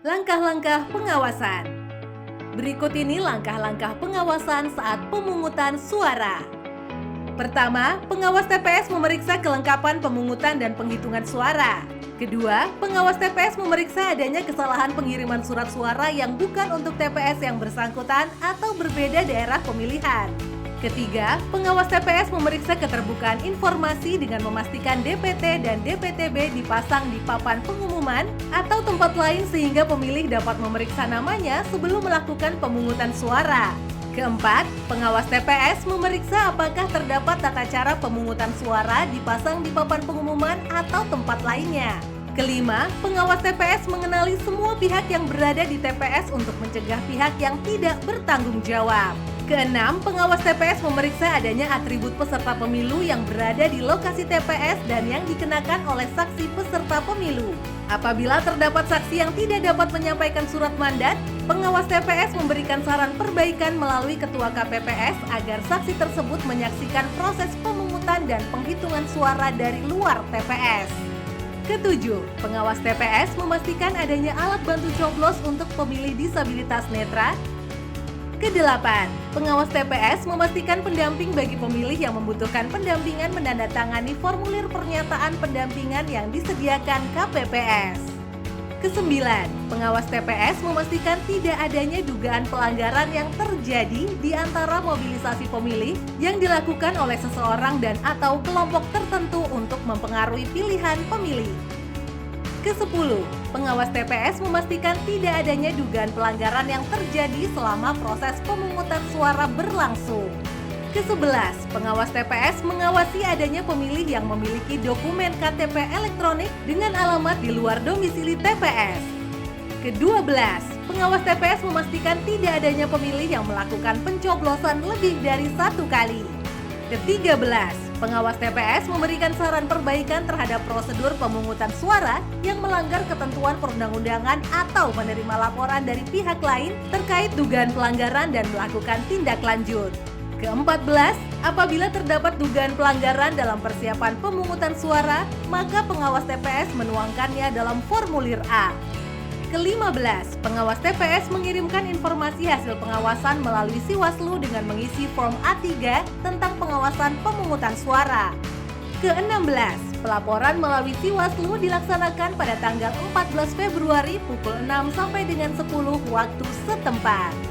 Langkah-langkah pengawasan. Berikut ini langkah-langkah pengawasan saat pemungutan suara. Pertama, pengawas TPS memeriksa kelengkapan pemungutan dan penghitungan suara. Kedua, pengawas TPS memeriksa adanya kesalahan pengiriman surat suara yang bukan untuk TPS yang bersangkutan atau berbeda daerah pemilihan. Ketiga, pengawas TPS memeriksa keterbukaan informasi dengan memastikan DPT dan DPTB dipasang di papan pengumuman atau tempat lain sehingga pemilih dapat memeriksa namanya sebelum melakukan pemungutan suara. Keempat, pengawas TPS memeriksa apakah terdapat tata cara pemungutan suara dipasang di papan pengumuman atau tempat lainnya. Kelima, pengawas TPS mengenali semua pihak yang berada di TPS untuk mencegah pihak yang tidak bertanggung jawab. Keenam, pengawas TPS memeriksa adanya atribut peserta pemilu yang berada di lokasi TPS dan yang dikenakan oleh saksi peserta pemilu. Apabila terdapat saksi yang tidak dapat menyampaikan surat mandat, pengawas TPS memberikan saran perbaikan melalui ketua KPPS agar saksi tersebut menyaksikan proses pemungutan dan penghitungan suara dari luar TPS. Ketujuh, pengawas TPS memastikan adanya alat bantu coblos untuk pemilih disabilitas netra. Kedelapan, pengawas TPS memastikan pendamping bagi pemilih yang membutuhkan pendampingan menandatangani formulir pernyataan pendampingan yang disediakan KPPS. Kesembilan, pengawas TPS memastikan tidak adanya dugaan pelanggaran yang terjadi di antara mobilisasi pemilih yang dilakukan oleh seseorang dan atau kelompok tertentu untuk mempengaruhi pilihan pemilih. Ke-10, pengawas TPS memastikan tidak adanya dugaan pelanggaran yang terjadi selama proses pemungutan suara berlangsung. Ke-11, pengawas TPS mengawasi adanya pemilih yang memiliki dokumen KTP elektronik dengan alamat di luar domisili TPS. Ke-12, pengawas TPS memastikan tidak adanya pemilih yang melakukan pencoblosan lebih dari satu kali. Ke-13, pengawas TPS memberikan saran perbaikan terhadap prosedur pemungutan suara yang melanggar ketentuan perundang-undangan atau menerima laporan dari pihak lain terkait dugaan pelanggaran dan melakukan tindak lanjut. Ke-14, apabila terdapat dugaan pelanggaran dalam persiapan pemungutan suara, maka pengawas TPS menuangkannya dalam formulir A. Ke-15, pengawas TPS mengirimkan informasi hasil pengawasan melalui Siwaslu dengan mengisi form A3 tentang pengawasan pemungutan suara. Ke-16, pelaporan melalui Siwaslu dilaksanakan pada tanggal 14 Februari pukul 6 sampai dengan 10 waktu setempat.